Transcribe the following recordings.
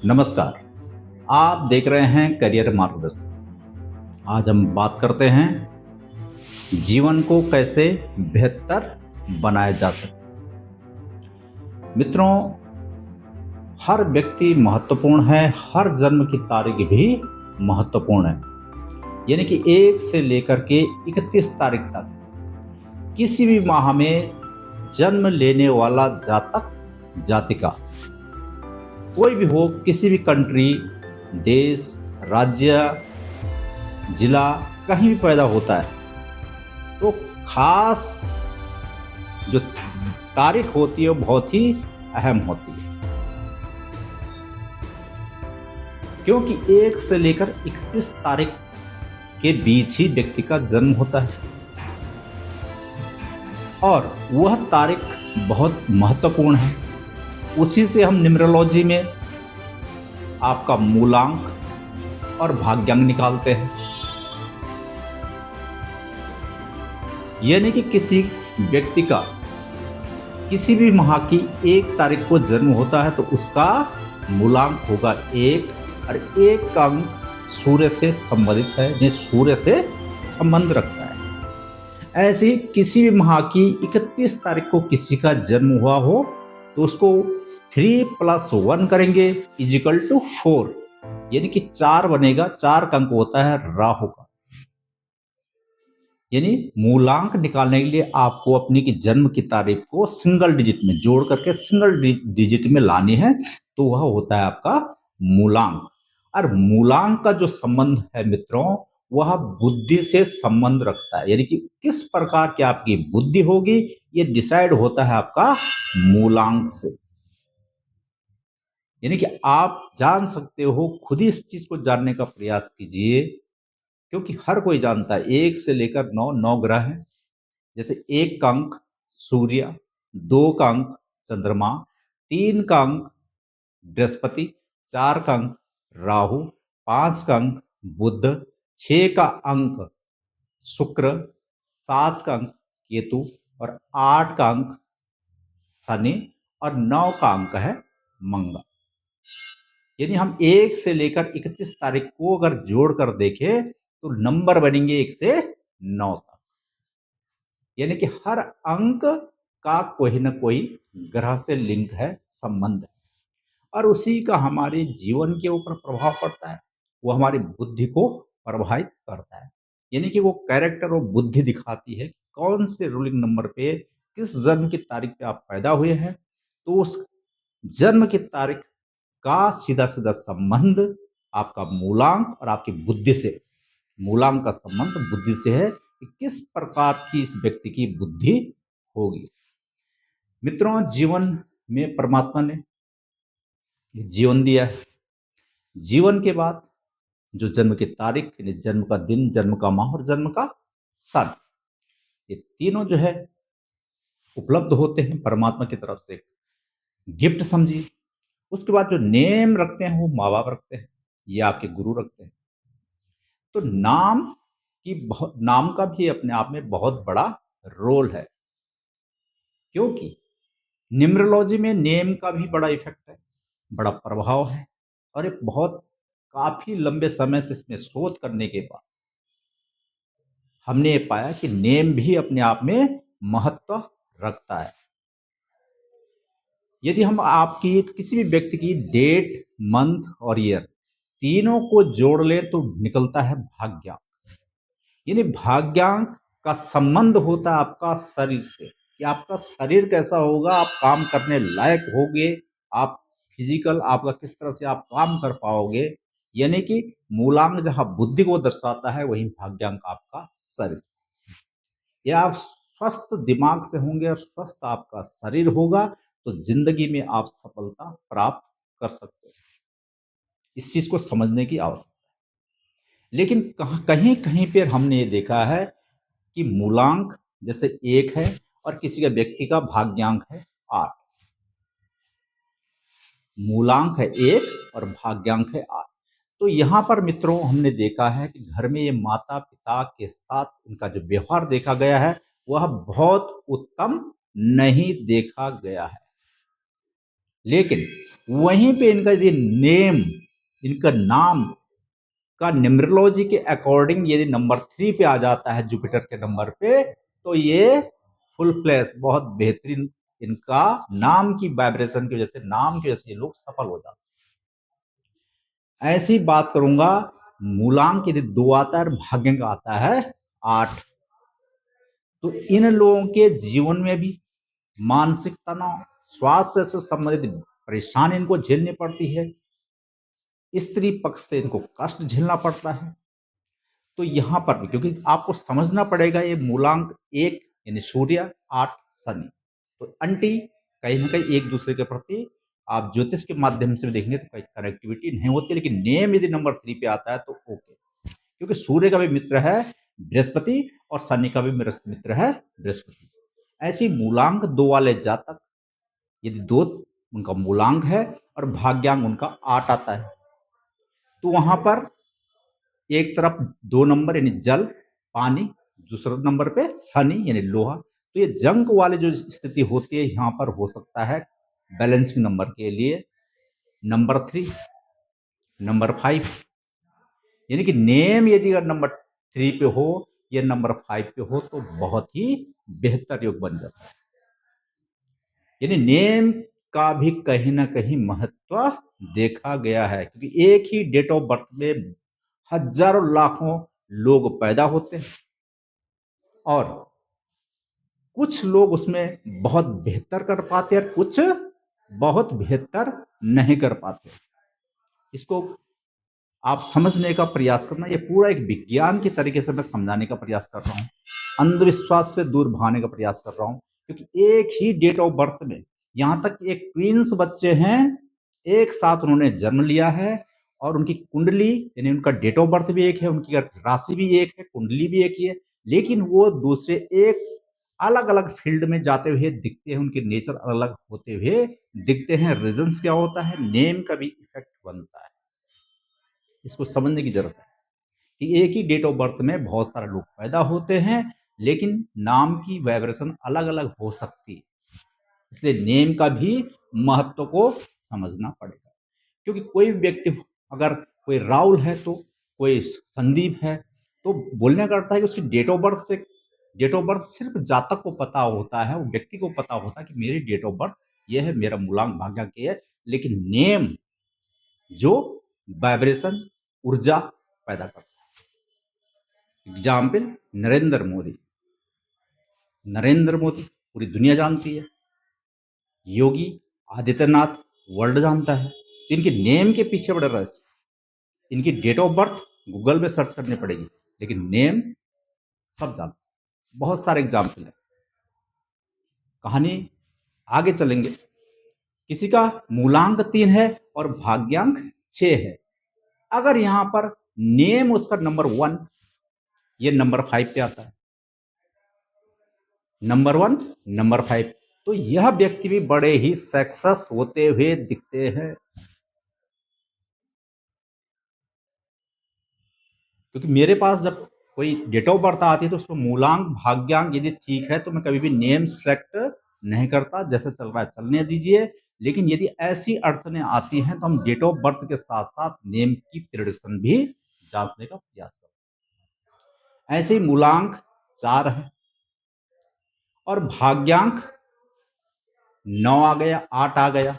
नमस्कार। आप देख रहे हैं करियर मार्गदर्शन। आज हम बात करते हैं जीवन को कैसे बेहतर बनाया जा सकता। मित्रों, हर व्यक्ति महत्वपूर्ण है, हर जन्म की तारीख भी महत्वपूर्ण है। यानी कि 1 से लेकर के 31 तारीख तक किसी भी माह में जन्म लेने वाला जातक जातिका कोई भी हो, किसी भी कंट्री, देश, राज्य, जिला, कहीं भी पैदा होता है तो खास जो तारीख होती है वो बहुत ही अहम होती है, क्योंकि 1 से लेकर 31 तारीख के बीच ही व्यक्ति का जन्म होता है और वह तारीख बहुत महत्वपूर्ण है। उसी से हम न्यूमरोलॉजी में आपका मूलांक और भाग्यांक निकालते हैं। यानी कि किसी व्यक्ति का किसी भी माह की 1 तारीख को जन्म होता है तो उसका मूलांक होगा 1 और 1 का अंक सूर्य से संबंधित है, यानी सूर्य से संबंध रखता है। ऐसे ही किसी भी माह की 31 तारीख को किसी का जन्म हुआ हो तो उसको 3 + 1 करेंगे इजिकल टू 4, यानी कि 4 बनेगा। 4 का अंक होता है राहु का। यानी मूलांक निकालने के लिए आपको अपनी की जन्म की तारीख को सिंगल डिजिट में जोड़ करके सिंगल डिजिट में लानी है, तो वह होता है आपका मूलांक। और मूलांक का जो संबंध है मित्रों, वह बुद्धि से संबंध रखता है। यानी कि किस प्रकार की आपकी बुद्धि होगी ये डिसाइड होता है आपका मूलांक से। यानी कि आप जान सकते हो, खुद ही इस चीज को जानने का प्रयास कीजिए, क्योंकि हर कोई जानता है 1 से लेकर 9 ग्रह हैं। जैसे 1 का अंक सूर्य, 2 का अंक चंद्रमा, 3 का अंक बृहस्पति, 4 का अंक राहु, 5 का अंक बुध, 6 का अंक शुक्र, 7 का अंक केतु और 8 का अंक शनि और 9 का अंक है मंगल। यानी हम 1 से लेकर 31 तारीख को अगर जोड़कर देखें तो नंबर बनेंगे 1 से 9 तक। यानी कि हर अंक का कोई ना कोई ग्रह से लिंक है, संबंध है, और उसी का हमारे जीवन के ऊपर प्रभाव पड़ता है। वो हमारी बुद्धि को प्रभावित करता है। यानी कि वो कैरेक्टर और बुद्धि दिखाती है कौन से रूलिंग नंबर पे, किस जन्म की तारीख पे आप पैदा हुए हैं। तो उस जन्म की तारीख का सीधा सीधा संबंध आपका मूलांक और आपकी बुद्धि से, मूलांक का संबंध बुद्धि से है कि किस प्रकार की इस व्यक्ति की बुद्धि होगी। मित्रों, जीवन में परमात्मा ने जीवन दिया है। जीवन के बाद जो जन्म की तारीख, यानी जन्म का दिन, जन्म का माह और जन्म का सन, ये तीनों जो है उपलब्ध होते हैं परमात्मा की तरफ से, गिफ्ट समझिए। उसके बाद जो नेम रखते हैं वो माँ बाप रखते हैं, ये आपके गुरु रखते हैं। तो नाम का भी अपने आप में बहुत बड़ा रोल है, क्योंकि न्यूमरोलॉजी में नेम का भी बड़ा इफेक्ट है, बड़ा प्रभाव है। और ये बहुत काफी लंबे समय से इसमें शोध करने के बाद हमने ये पाया कि नेम भी अपने आप में महत्व रखता है। यदि हम आपकी किसी भी व्यक्ति की डेट, मंथ और ईयर तीनों को जोड़ लें तो निकलता है भाग्यांक। यानी भाग्यांक का संबंध होता है आपका शरीर से, कि आपका शरीर कैसा होगा, आप काम करने लायक होगे, आप फिजिकल आपका किस तरह से आप काम कर पाओगे। यानी कि मूलांक जहां बुद्धि को दर्शाता है, वहीं भाग्यांक आपका शरीर। या आप स्वस्थ दिमाग से होंगे और स्वस्थ आपका शरीर होगा तो जिंदगी में आप सफलता प्राप्त कर सकते हैं। इस चीज को समझने की आवश्यकता है। लेकिन कहीं कहीं पर हमने ये देखा है कि मूलांक जैसे 1 है और किसी का व्यक्ति का भाग्यांक है 8। मूलांक है 1 और भाग्यांक है 8। तो यहाँ पर मित्रों हमने देखा है कि घर में ये माता पिता के साथ इनका जो व्यवहार देखा गया है वह बहुत उत्तम नहीं देखा गया है। लेकिन वहीं पे इनका यदि नेम, इनका नाम का न्यूमरोलॉजी के अकॉर्डिंग यदि नंबर 3 पे आ जाता है जुपिटर के नंबर पे, तो ये फुल फ्लैश बहुत बेहतरीन, इनका नाम की वाइब्रेशन की वजह से, नाम की वजह से ये लोग सफल हो जाते हैं। ऐसी बात करूंगा, मूलांक यदि 2 आता है और भाग्यांक आता है 8, तो इन लोगों के जीवन में भी मानसिक तनाव, स्वास्थ्य से संबंधित परेशानी इनको झेलनी पड़ती है, स्त्री पक्ष से इनको कष्ट झेलना पड़ता है। तो यहाँ पर भी क्योंकि आपको समझना पड़ेगा, ये मूलांक 1 यानी सूर्य, 8 शनि, तो अंटी कहीं ना कहीं एक दूसरे के प्रति आप ज्योतिष के माध्यम से देखेंगे तो कहीं कनेक्टिविटी नहीं होती, लेकिन नेम यदि नंबर 3 पे आता है तो ओके, क्योंकि सूर्य का भी मित्र है बृहस्पति और शनि का भी मित्र है बृहस्पति। ऐसी मूलांक 2 वाले जातक यदि 2 उनका मूलांक है और भाग्यांक उनका 8 आता है, तो वहां पर एक तरफ 2 नंबर यानी जल, पानी, दूसरे नंबर पे शनि यानी लोहा। तो ये जंक वाले जो स्थिति होती है यहाँ पर हो सकता है बैलेंसिंग नंबर के लिए नंबर 3, नंबर 5, यानी कि नेम यदि अगर नंबर 3 पे हो या नंबर 5 पे हो तो बहुत ही बेहतर योग बन जाता है। यानी नेम का भी कहीं ना कहीं महत्व देखा गया है, क्योंकि एक ही डेट ऑफ बर्थ में हजारों लाखों लोग पैदा होते हैं और कुछ लोग उसमें बहुत बेहतर कर पाते हैं और कुछ बहुत बेहतर नहीं कर पाते। इसको आप समझने का प्रयास करना, ये पूरा एक विज्ञान की तरीके से मैं समझाने का प्रयास कर रहा हूँ, अंधविश्वास से दूर भागने का प्रयास कर रहा हूँ, क्योंकि एक ही डेट ऑफ बर्थ में यहाँ तक एक ट्विंस बच्चे हैं, एक साथ उन्होंने जन्म लिया है और उनकी कुंडली यानी उनका डेट ऑफ बर्थ भी एक है, उनकी राशि भी एक है, कुंडली भी एक ही है, लेकिन वो दूसरे एक अलग अलग फील्ड में जाते हुए दिखते हैं, उनके नेचर अलग अलग होते हुए दिखते हैं। रीजंस क्या होता है, नेम का भी इफेक्ट बनता है, इसको समझने की जरूरत है कि एक ही डेट ऑफ बर्थ में बहुत सारे लोग पैदा होते हैं, लेकिन नाम की वाइब्रेशन अलग अलग हो सकती है, इसलिए नेम का भी महत्व को समझना पड़ेगा। क्योंकि कोई व्यक्ति, अगर कोई राहुल है तो कोई संदीप है, तो बोलने का अर्थ है कि उसकी डेट ऑफ बर्थ सिर्फ जातक को पता होता है, वो व्यक्ति को पता होता है कि मेरी डेट ऑफ बर्थ ये है, मेरा मूलांक भाग्यांक ये है, लेकिन नेम जो वाइब्रेशन, ऊर्जा पैदा करता है। एग्जाम्पल नरेंद्र मोदी, नरेंद्र मोदी पूरी दुनिया जानती है, योगी आदित्यनाथ वर्ल्ड जानता है, तो इनके नेम के पीछे बड़े रहस्य, इनकी डेट ऑफ बर्थ गूगल में सर्च करनी पड़ेगी, लेकिन नेम सब जानते हैं। बहुत सारे एग्जाम्पल है, कहानी आगे चलेंगे। किसी का मूलांक 3 है और भाग्यांक 6 है, अगर यहां पर नेम उसका नंबर 1, ये नंबर 5 पे आता है, नंबर 1, नंबर 5, तो यह व्यक्ति भी बड़े ही सक्सेस होते हुए दिखते हैं। क्योंकि मेरे पास जब कोई डेट ऑफ बर्थ आती है तो उसमें मूलांक भाग्यांक यदि ठीक है तो मैं कभी भी नेम सेलेक्ट नहीं करता, जैसे चल रहा है चलने दीजिए। लेकिन यदि ऐसी अड़चने आती हैं तो हम डेट ऑफ बर्थ के साथ साथ नेम की प्रेडिक्शन भी जांचने का प्रयास करते हैं। ऐसे ही मूलांक 4 है और भाग्यांक 9 आ गया, 8 आ गया,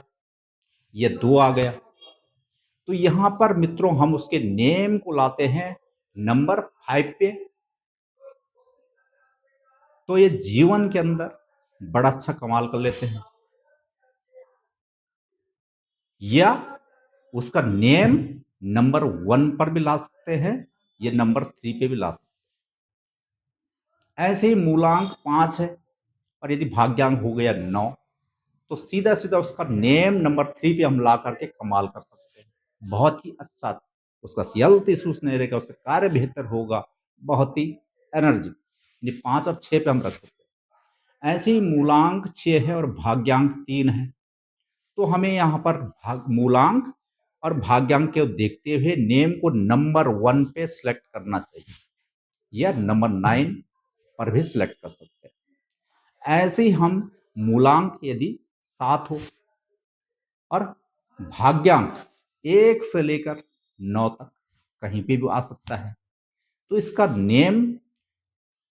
ये 2 आ गया, तो यहां पर मित्रों हम उसके नेम को लाते हैं नंबर 5 पे, तो ये जीवन के अंदर बड़ा अच्छा कमाल कर लेते हैं, या उसका नेम नंबर 1 पर भी ला सकते हैं, ये नंबर 3 पे भी ला सकते हैं। ऐसे ही मूलांक 5 है और यदि भाग्यांक हो गया 9, तो सीधा सीधा उसका नेम नंबर 3 पे हम ला करके कमाल कर सकते हैं। बहुत ही अच्छा, उसका हेल्थ इश्यूज नहीं रहेगा, उसका कार्य बेहतर होगा, बहुत ही एनर्जी, 5 और 6 पे हम रख सकते हैं। ऐसे ही मूलांक 6 है और भाग्यांक 3 है, तो हमें यहाँ पर मूलांक और भाग्यांक को देखते हुए नेम को नंबर 1 पे सिलेक्ट करना चाहिए, या नंबर 9 पर भी सिलेक्ट कर सकते हैं। ऐसे ही हम मूलांक यदि 7 हो और भाग्यांक 1 से लेकर 9 तक कहीं पे भी आ सकता है। तो इसका नेम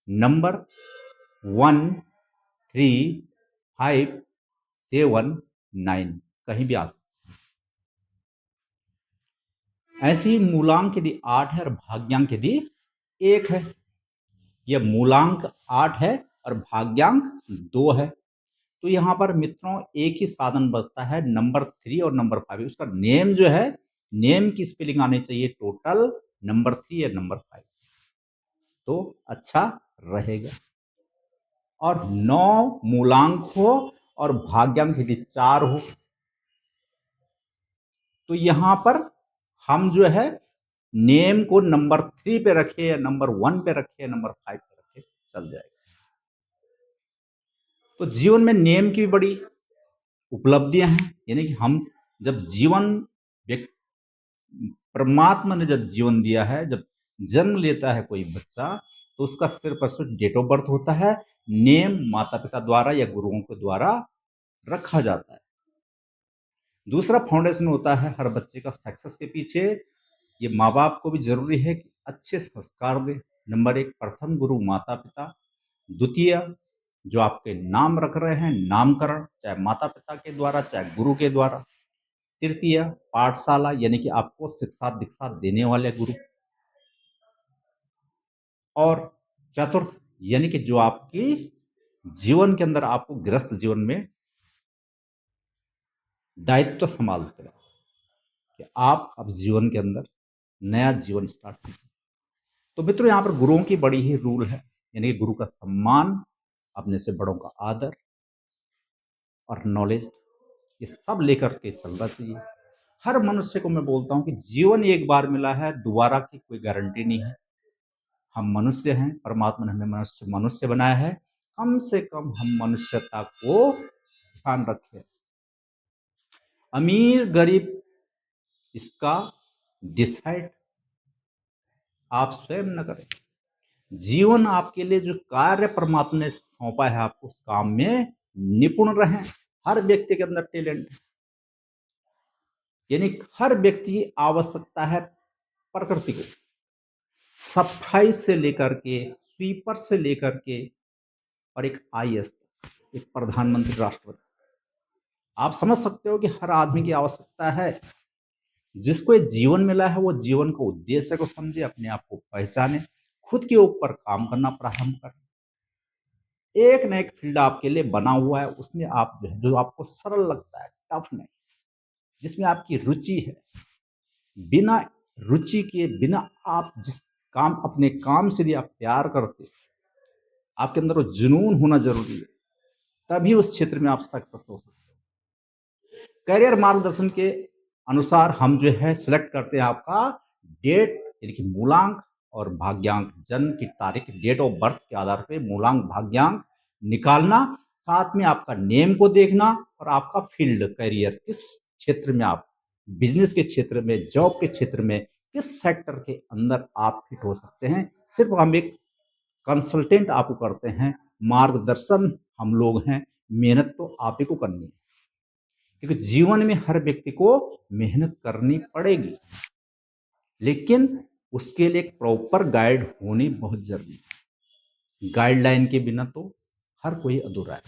नंबर 1, 3, 5, 7, 9 कहीं भी आ सकता है। ऐसे ही मूलांक यदि 8 है और भाग्यांक यदि 1 है, यह मूलांक 8 है और भाग्यांक 2 है, तो यहां पर मित्रों एक ही साधन बचता है, नंबर 3 और नंबर 5। उसका नेम जो है, नेम की स्पेलिंग आनी चाहिए टोटल नंबर 3 या नंबर 5, तो अच्छा रहेगा। और 9 मूलांक हो और भाग्यांक यदि 4 हो, तो यहां पर हम जो है नेम को नंबर 3 पे रखे या नंबर 1 पे रखे या नंबर 5 पे रखे, चल जाएगा। तो जीवन में नेम की भी बड़ी उपलब्धियां हैं, यानी कि हम जब जीवन, परमात्मा ने जब जीवन दिया है, जब जन्म लेता है कोई बच्चा, तो उसका सिर्फ और सिर्फ डेट ऑफ बर्थ होता है, नेम माता पिता द्वारा या गुरुओं के द्वारा रखा जाता है। दूसरा फाउंडेशन होता है हर बच्चे का सक्सेस के पीछे, ये माँ बाप को भी जरूरी है कि अच्छे संस्कार दे। नंबर 1 प्रथम गुरु माता पिता, द्वितीय जो आपके नाम रख रहे हैं नामकरण, चाहे माता पिता के द्वारा चाहे गुरु के द्वारा, तृतीय पाठशाला यानी कि आपको शिक्षा दीक्षा देने वाले गुरु, और चतुर्थ यानी कि जो आपकी जीवन के अंदर आपको गृहस्थ जीवन में दायित्व संभालते हैं कि आप अब जीवन के अंदर नया जीवन स्टार्ट कीजिए। तो मित्रों यहाँ पर गुरुओं की बड़ी ही रूल है, यानी कि गुरु का सम्मान, अपने से बड़ों का आदर और नॉलेज, ये सब लेकर के चलना चाहिए। हर मनुष्य को मैं बोलता हूं कि जीवन एक बार मिला है, दोबारा की कोई गारंटी नहीं है। हम मनुष्य हैं, परमात्मा ने हमें मनुष्य मनुष्य बनाया है, कम से कम हम मनुष्यता को ध्यान रखें। अमीर गरीब इसका डिसाइड आप स्वयं न करें। जीवन आपके लिए जो कार्य परमात्मा ने सौंपा है, आपको उस काम में निपुण रहें। हर व्यक्ति के अंदर टैलेंट है, यानी हर व्यक्ति की आवश्यकता है प्रकृति को, सफाई से लेकर के स्वीपर से लेकर के और एक आईएएस, एक प्रधानमंत्री राष्ट्रपति, आप समझ सकते हो कि हर आदमी की आवश्यकता है। जिसको ये जीवन मिला है वो जीवन को उद्देश्य को समझे, अपने आप को पहचाने, खुद के ऊपर काम करना प्रारंभ करें। एक न एक फील्ड आपके लिए बना हुआ है, उसमें आप जो आपको सरल लगता है, टफ नहीं, जिसमें आपकी रुचि है। बिना रुचि के, बिना आप जिस काम, अपने काम से यदि आप प्यार करते, आपके अंदर वो जुनून होना जरूरी है, तभी उस क्षेत्र में आप सक्सेस हो सकते हो। करियर मार्गदर्शन के अनुसार हम जो है सिलेक्ट करते हैं आपका डेट, यानी कि मूलांक और भाग्यांक, जन्म की तारीख, डेट ऑफ बर्थ के आधार पे मूलांक भाग्यांक निकालना, साथ में आपका नेम को देखना और आपका फील्ड करियर, किस क्षेत्र में आप, बिजनेस के क्षेत्र में, जॉब के क्षेत्र में, किस सेक्टर के अंदर आप फिट हो सकते हैं। सिर्फ हम एक कंसल्टेंट आपको करते हैं, मार्गदर्शन हम लोग हैं, मेहनत तो आप ही को करनी है, क्योंकि जीवन में हर व्यक्ति को मेहनत करनी पड़ेगी, लेकिन उसके लिए एक प्रॉपर गाइड होनी बहुत जरूरी है। गाइडलाइन के बिना तो हर कोई अधूरा है,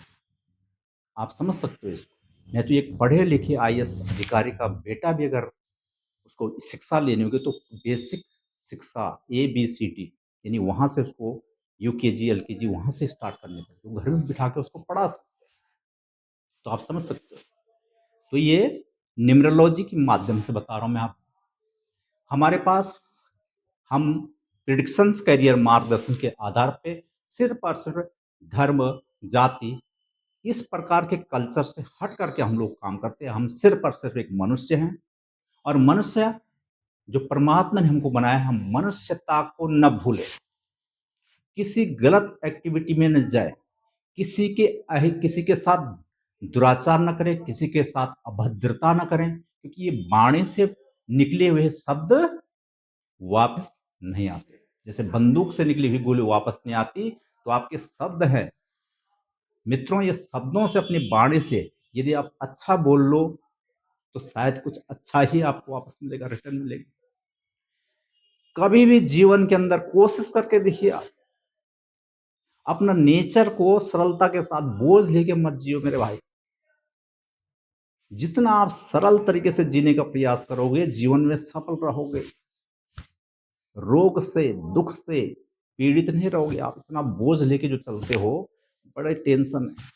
आप समझ सकते हो इसको। नहीं तो एक पढ़े लिखे आईएएस अधिकारी का बेटा भी अगर उसको शिक्षा लेनी होगी, तो बेसिक शिक्षा ABCD, यानी वहां से उसको यूकेजी एलकेजी वहां से स्टार्ट करनी पड़ती, तो घर में बिठा के उसको पढ़ा सकते हैं। तो आप समझ सकते हो। तो ये न्यूमरोलॉजी के माध्यम से बता रहा हूं मैं आपको। हमारे पास हम प्रिडिक्शंस करियर मार्गदर्शन के आधार पे सिर्फ और सिर्फ धर्म, जाति, इस प्रकार के कल्चर से हट करके हम लोग काम करते हैं। हम सिर्फ और सिर्फ एक मनुष्य हैं, और मनुष्य जो परमात्मा ने हमको बनाया है, हम मनुष्यता को न भूले, किसी गलत एक्टिविटी में न जाए, किसी के साथ दुराचार न करें, किसी के साथ अभद्रता न करें, क्योंकि ये वाणी से निकले हुए शब्द वापस नहीं आते। जैसे बंदूक से निकली हुई गोली वापस नहीं आती, तो आपके शब्द हैं मित्रों, ये शब्दों से, अपनी वाणी से यदि आप अच्छा बोल लो, तो शायद कुछ अच्छा ही आपको वापस मिलेगा, रिटर्न मिलेगा। कभी भी जीवन के अंदर कोशिश करके देखिए, आप अपना नेचर को सरलता के साथ बोझ लेके मत जियो मेरे भाई। जितना आप सरल तरीके से जीने का प्रयास करोगे, जीवन में सफल रहोगे। रोग से, दुख से पीड़ित नहीं रहोगे। आप इतना बोझ लेके जो चलते हो, बड़े टेंशन है।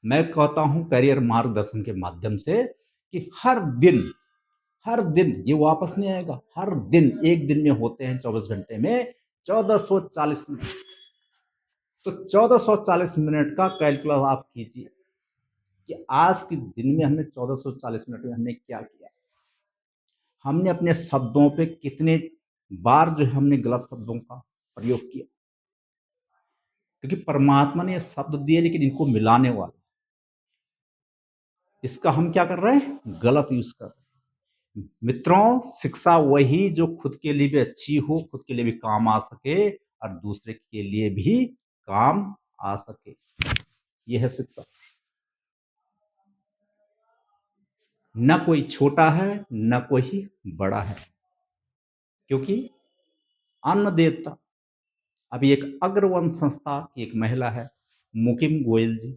मैं कहता हूं करियर मार्गदर्शन के माध्यम से कि हर दिन ये वापस नहीं आएगा। हर दिन, एक दिन में होते हैं 24 घंटे में 1440 मिनट। तो 1440 मिनट का कैलकुलस आप कीजिए कि आज के दिन में हमने 1440 मिनट में हमने क्या किया। हमने अपने शब्दों पे कितने बार जो है हमने गलत शब्दों का प्रयोग किया। क्योंकि परमात्मा ने ये शब्द दिए, लेकिन इनको मिलाने वाला, इसका हम क्या कर रहे हैं, गलत यूज कर रहे हैं। मित्रों, शिक्षा वही जो खुद के लिए भी अच्छी हो, खुद के लिए भी काम आ सके और दूसरे के लिए भी काम आ सके। यह है शिक्षा। न कोई छोटा है, न कोई बड़ा है। क्योंकि अन्न देवता, अभी एक अग्रवन संस्था की एक महिला है, मुकिम गोयल जी,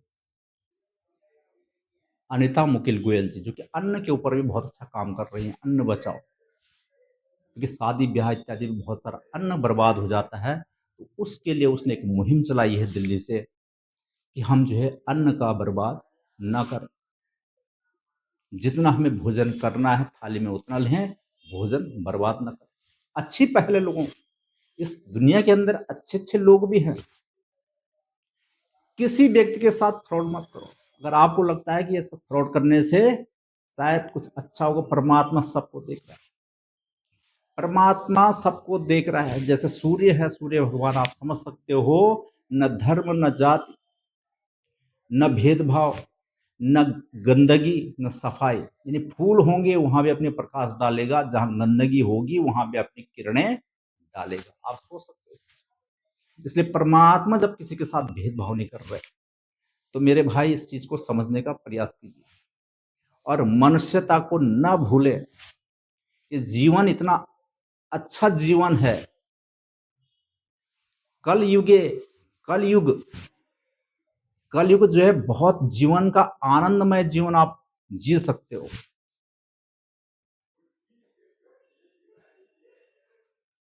अनिता मुकिल गोयल जी, जो कि अन्न के ऊपर भी बहुत अच्छा काम कर रही हैं, अन्न बचाओ। क्योंकि शादी ब्याह इत्यादि में बहुत सारा अन्न बर्बाद हो जाता है, तो उसके लिए उसने एक मुहिम चलाई है दिल्ली से कि हम जो है अन्न का बर्बाद ना करें। जितना हमें भोजन करना है थाली में उतना लें, भोजन बर्बाद ना करें। अच्छी पहले लोगों, इस दुनिया के अंदर अच्छे अच्छे लोग भी हैं। किसी व्यक्ति के साथ फ्रॉड मत करो। अगर आपको लगता है कि ये सब फ्रॉड करने से शायद कुछ अच्छा होगा, परमात्मा सबको देख रहा है। परमात्मा सबको देख रहा है। जैसे सूर्य है, सूर्य भगवान आप समझ सकते हो, न धर्म, न जाति, न भेदभाव, न गंदगी, न सफाई। यानी फूल होंगे वहां भी अपने प्रकाश डालेगा, जहां गंदगी होगी वहां भी अपनी किरणें डालेगा। आप सोच सकते हो। इसलिए परमात्मा जब किसी के साथ भेदभाव नहीं कर रहे, तो मेरे भाई इस चीज को समझने का प्रयास कीजिए और मनुष्यता को न भूले कि जीवन इतना अच्छा जीवन है। कल युगे, कल युग, कल युग जो है बहुत जीवन का आनंदमय जीवन आप जी सकते हो।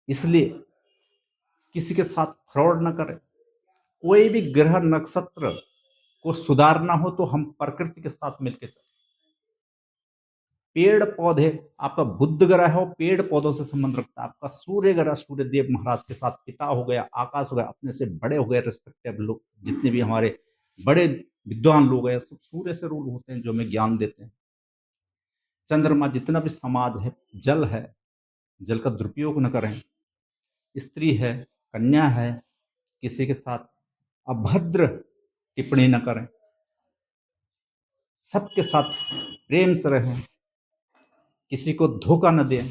इसलिए किसी के साथ फ्रॉड न करें। कोई भी ग्रह नक्षत्र को सुधारना हो तो हम प्रकृति के साथ मिलकर चलें। पेड़ पौधे, आपका बुध ग्रह हो, पेड़ पौधों से संबंध रखता है। आपका सूर्य ग्रह, सूर्य देव महाराज के साथ, पिता हो गया, आकाश हो गया, अपने से बड़े हो गए रिस्पेक्टेबल लोग, जितने भी हमारे बड़े विद्वान लोग हैं, सब सूर्य से रूल होते हैं, जो हमें ज्ञान देते हैं। चंद्रमा, जितना भी समाज है, जल है, जल का दुरुपयोग न करें। स्त्री है, कन्या है, किसी के साथ अभद्र टिप्पणी न करें। सबके साथ प्रेम से रहें, किसी को धोखा न दें।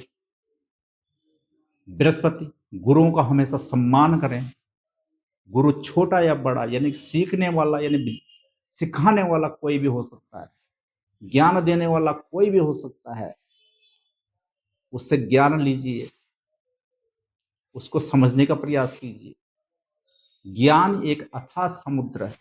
बृहस्पति, गुरुओं का हमेशा सम्मान करें। गुरु छोटा या बड़ा, यानी सीखने वाला, यानी सिखाने वाला कोई भी हो सकता है, ज्ञान देने वाला कोई भी हो सकता है। उससे ज्ञान लीजिए, उसको समझने का प्रयास कीजिए। ज्ञान एक अथाह समुद्र है।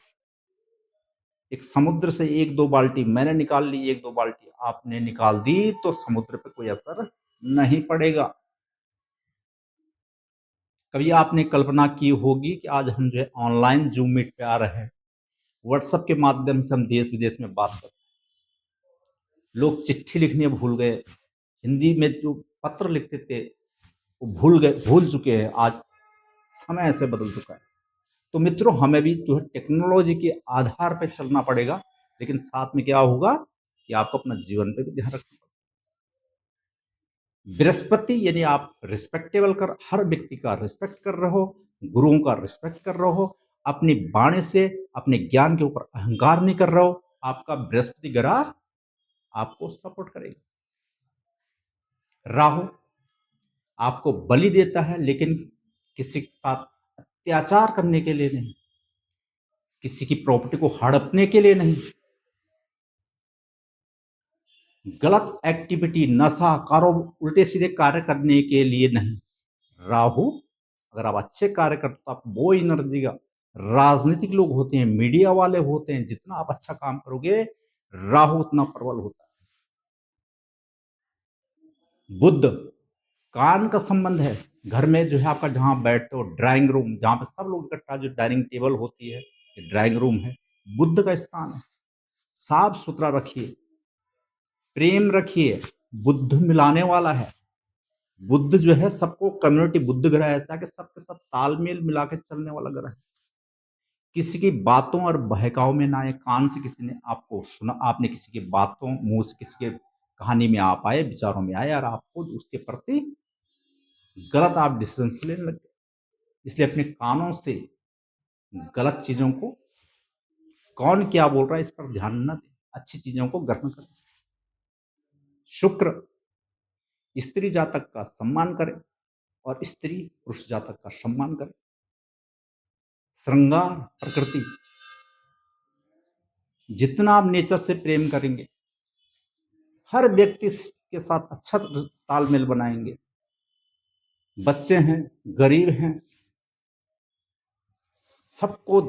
एक समुद्र से एक दो बाल्टी मैंने निकाल ली, एक दो बाल्टी आपने निकाल दी, तो समुद्र पे कोई असर नहीं पड़ेगा। कभी आपने कल्पना की होगी कि आज हम जो है ऑनलाइन जूम मीट पे आ रहे हैं, व्हाट्सएप के माध्यम से हम देश विदेश में बात करते हैं। लोग चिट्ठी लिखने भूल गए, हिंदी में जो पत्र लिखते थे वो भूल चुके हैं। आज समय ऐसे बदल चुका है। तो मित्रों, हमें भी जो है टेक्नोलॉजी के आधार पर चलना पड़ेगा, लेकिन साथ में क्या होगा कि आपको अपना जीवन पे भी ध्यान रखना पड़ेगा। बृहस्पति, यानी आप रिस्पेक्टेबल कर, हर व्यक्ति का रिस्पेक्ट कर रहे हो, गुरुओं का रिस्पेक्ट कर रहे हो, अपनी वाणी से अपने ज्ञान के ऊपर अहंकार नहीं कर रहे हो, आपका बृहस्पति ग्रह आपको सपोर्ट करेगा। राहु आपको बलि देता है, लेकिन किसी के साथ अत्याचार करने के लिए नहीं, किसी की प्रॉपर्टी को हड़पने के लिए नहीं। गलत एक्टिविटी, नशा, उल्टे सीधे कार्य करने के लिए नहीं। राहु, अगर आप अच्छे कार्य करते हो तो आप वो एनर्जी का, राजनीतिक लोग होते हैं, मीडिया वाले होते हैं, जितना आप अच्छा काम करोगे राहु उतना प्रबल होता है। बुध, कान का संबंध है। घर में जो है आपका, जहां बैठते हो ड्राइंग रूम, जहां पे सब लोग इकट्ठा, जो डाइनिंग टेबल होती है, ये ड्राइंग रूम है, बुद्ध का स्थान है। साफ सुथरा रखिए, प्रेम रखिए, बुद्ध मिलाने वाला है। बुद्ध जो है सबको, कम्युनिटी, बुद्ध ग्रह ऐसा है कि सबके साथ तालमेल मिला के चलने वाला ग्रह है। किसी की बातों और बहकाव में ना आए। कान से किसी ने आपको सुना, आपने किसी की बातों, मुंह से किसी के कहानी में आप आए, विचारों में आए, और आपको उसके प्रति गलत आप डिसीजन लेने लगे। इसलिए अपने कानों से गलत चीजों को, कौन क्या बोल रहा है इस पर ध्यान न दें, अच्छी चीजों को ग्रहण करें। शुक्र, स्त्री जातक का सम्मान करें और स्त्री पुरुष जातक का सम्मान करें। श्रृंगार, प्रकृति, जितना आप नेचर से प्रेम करेंगे, हर व्यक्ति के साथ अच्छा तालमेल बनाएंगे। बच्चे हैं, गरीब हैं, सबको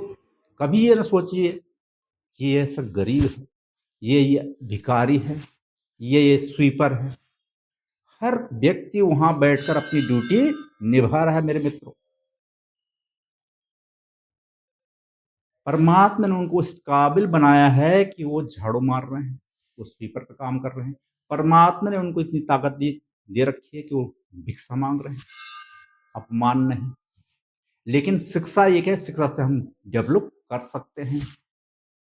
कभी ये ना सोचिए कि ये सब गरीब है, ये भिखारी है, ये स्वीपर है। हर व्यक्ति वहां बैठकर अपनी ड्यूटी निभा रहा है मेरे मित्रों। परमात्मा ने उनको इस काबिल बनाया है कि वो झाड़ू मार रहे हैं, वो स्वीपर का काम कर रहे हैं। परमात्मा ने उनको इतनी ताकत दे रखी है कि वो भिक्षा मांग रहे हैं, अपमान नहीं। लेकिन शिक्षा एक है, शिक्षा से हम डेवलप कर सकते हैं।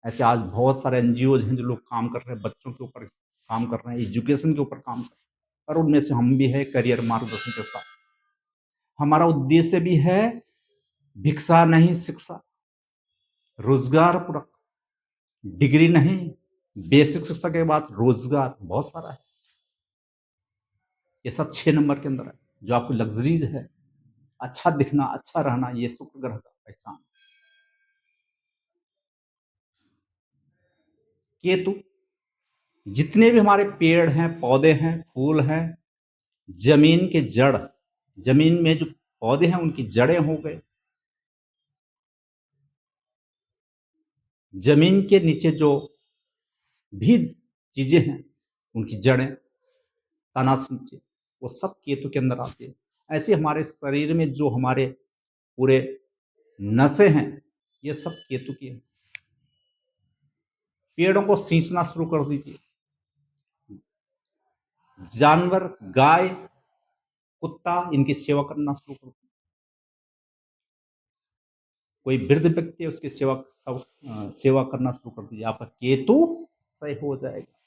ऐसे आज बहुत सारे एनजीओज हैं जो लोग काम कर रहे हैं, बच्चों के ऊपर काम कर रहे हैं, एजुकेशन के ऊपर काम कर रहे हैं, और उनमें से हम भी है करियर मार्गदर्शन के साथ। हमारा उद्देश्य भी है भिक्षा नहीं, शिक्षा, रोजगार पूरक, डिग्री नहीं, बेसिक शिक्षा के बाद रोजगार बहुत सारा है। ये सब 6 नंबर के अंदर है, जो आपको लग्जरीज है, अच्छा दिखना, अच्छा रहना, ये शुक्र ग्रह का पहचान। केतु, जितने भी हमारे पेड़ हैं, पौधे हैं, फूल हैं, जमीन के जड़, जमीन में जो पौधे हैं उनकी जड़ें हो गए, जमीन के नीचे जो भी चीजें हैं उनकी जड़ें, तना से नीचे, वो सब केतु के अंदर आती है। ऐसे हमारे शरीर में जो हमारे पूरे नसें हैं, ये सब केतु की है। पेड़ों को सींचना शुरू कर दीजिए। जानवर, गाय, कुत्ता, इनकी सेवा करना शुरू कर दीजिए। कोई वृद्ध व्यक्ति है, उसकी सेवा करना शुरू कर दीजिए, आपका केतु सही हो जाएगा।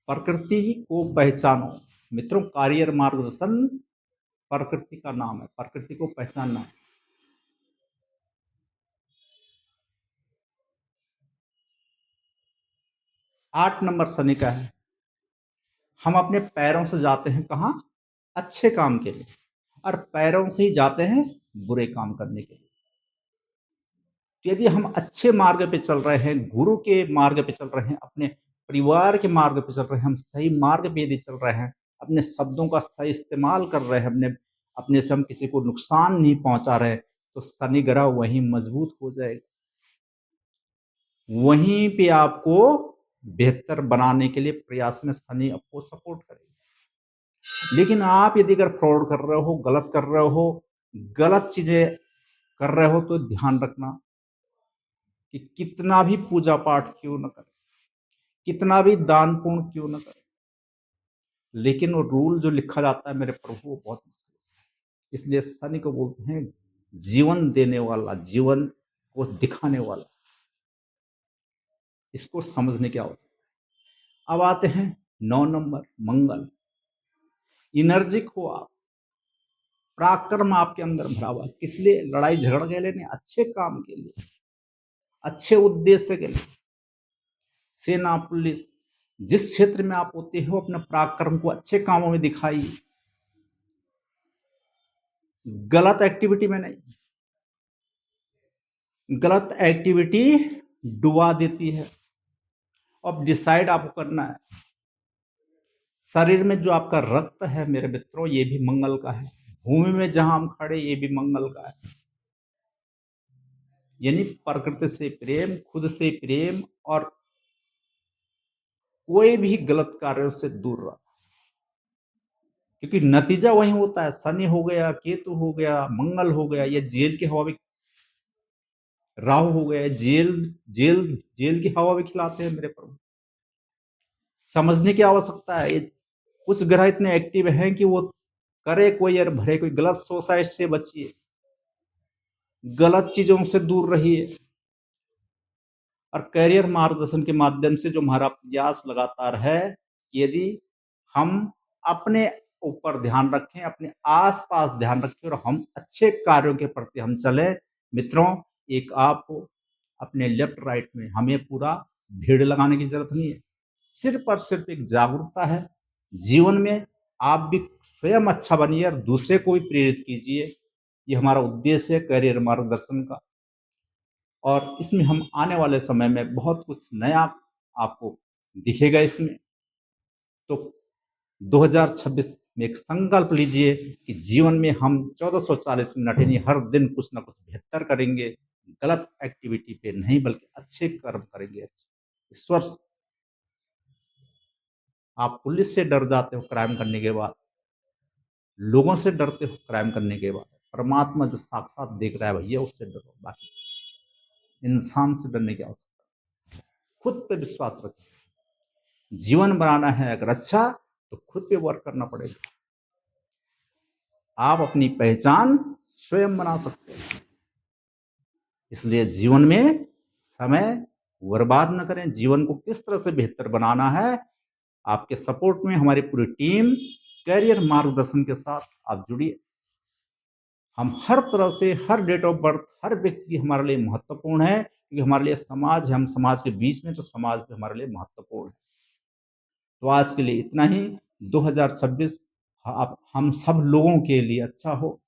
प्रकृति को पहचानो मित्रों, करियर मार्गदर्शन प्रकृति का नाम है, प्रकृति को पहचानना है। 8 नंबर शनि का है। हम अपने पैरों से जाते हैं कहाँ? अच्छे काम के लिए, और पैरों से ही जाते हैं बुरे काम करने के लिए। यदि हम अच्छे मार्ग पे चल रहे हैं, गुरु के मार्ग पे चल रहे हैं, अपने परिवार के मार्ग पे चल रहे हैं, हम सही मार्ग पे यदि चल रहे हैं, अपने शब्दों का सही इस्तेमाल कर रहे हैं, अपने से हम किसी को नुकसान नहीं पहुंचा रहे, तो शनि ग्रह वहीं मजबूत हो जाएगा, वहीं पे आपको बेहतर बनाने के लिए प्रयास में शनि आपको सपोर्ट करेगा। लेकिन आप यदि अगर फ्रॉड कर रहे हो, गलत कर रहे हो, गलत चीजें कर रहे हो, तो ध्यान रखना कि कितना भी पूजा पाठ क्यों न करें, कितना भी दान पुण्य क्यों न करें, लेकिन वो रूल जो लिखा जाता है मेरे प्रभु, वो बहुत मुश्किल है। इसलिए शनि को बोलते हैं जीवन देने वाला, जीवन को दिखाने वाला। इसको समझने की आवश्यकता है। अब आते हैं 9 नंबर, मंगल। एनर्जिक हो आप, पराक्रम आपके अंदर भरा हुआ, किस लिए? लड़ाई झगड़ के लिए नहीं, अच्छे काम के लिए, अच्छे उद्देश्य के लिए। सेना, पुलिस, जिस क्षेत्र में आप होते हो, अपने पराक्रम को अच्छे कामों में दिखाइए, गलत एक्टिविटी में नहीं। गलत एक्टिविटी डुबा देती है, अब डिसाइड आपको करना है। शरीर में जो आपका रक्त है मेरे मित्रों, ये भी मंगल का है। भूमि में जहां हम खड़े, ये भी मंगल का है। यानी प्रकृति से प्रेम, खुद से प्रेम, और कोई भी गलत कार्यों से दूर रहा, क्योंकि नतीजा वही होता है। शनि हो गया, केतु हो गया, मंगल हो गया, या जेल की हवा भी, राहु हो गया, जेल जेल जेल की हवा भी खिलाते हैं मेरे प्रभु। समझने की आवश्यकता है। ये कुछ ग्रह इतने एक्टिव हैं कि वो करे कोई और भरे कोई। गलत सोसाइटी से बचिए, गलत चीजों से दूर रहिए, और करियर मार्गदर्शन के माध्यम से जो हमारा प्रयास लगातार है, यदि हम अपने ऊपर ध्यान रखें, अपने आसपास ध्यान रखें, और हम अच्छे कार्यों के प्रति हम चले मित्रों, एक आप अपने लेफ्ट राइट में हमें पूरा भीड़ लगाने की जरूरत नहीं है। सिर्फ और सिर्फ एक जागरूकता है। जीवन में आप भी स्वयं अच्छा बनिए और दूसरे को भी प्रेरित कीजिए। ये हमारा उद्देश्य है करियर मार्गदर्शन का। और इसमें हम आने वाले समय में बहुत कुछ नया आपको दिखेगा इसमें। तो 2026 में एक संकल्प लीजिए कि जीवन में हम 1440 मिनट यानी हर दिन कुछ ना कुछ बेहतर करेंगे। गलत एक्टिविटी पे नहीं, बल्कि अच्छे कर्म करेंगे। ईश्वर, आप पुलिस से डर जाते हो क्राइम करने के बाद, लोगों से डरते हो क्राइम करने के बाद, परमात्मा जो साक्षात देख रहा है भैया, उससे डरो। बाकी इंसान से डरने की आवश्यकता, खुद पे विश्वास रखिए। जीवन बनाना है अगर अच्छा, तो खुद पे वर्क करना पड़ेगा। आप अपनी पहचान स्वयं बना सकते हैं। इसलिए जीवन में समय बर्बाद न करें। जीवन को किस तरह से बेहतर बनाना है, आपके सपोर्ट में हमारी पूरी टीम करियर मार्गदर्शन के साथ आप जुड़िए। हम हर तरह से, हर डेट ऑफ बर्थ, हर व्यक्ति हमारे लिए महत्वपूर्ण है, क्योंकि हमारे लिए समाज है। हम समाज के बीच में, तो समाज भी हमारे लिए महत्वपूर्ण है। तो आज के लिए इतना ही। 2026 आप हम सब लोगों के लिए अच्छा हो,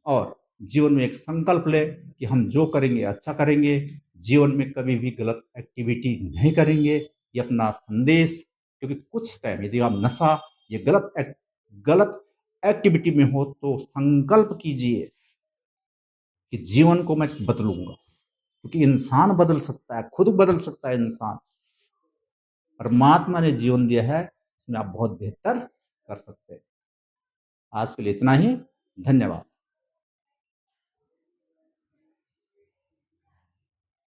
और जीवन में एक संकल्प ले कि हम जो करेंगे अच्छा करेंगे। जीवन में कभी भी गलत एक्टिविटी नहीं करेंगे। ये अपना संदेश, क्योंकि कुछ टाइम यदि आप नशा, ये गलत एक्टिविटी में हो, तो संकल्प कीजिए कि जीवन को मैं बदलूंगा। क्योंकि इंसान बदल सकता है, खुद बदल सकता है इंसान। परमात्मा ने जीवन दिया है, इसमें आप बहुत बेहतर कर सकते हैं। आज के लिए इतना ही। धन्यवाद।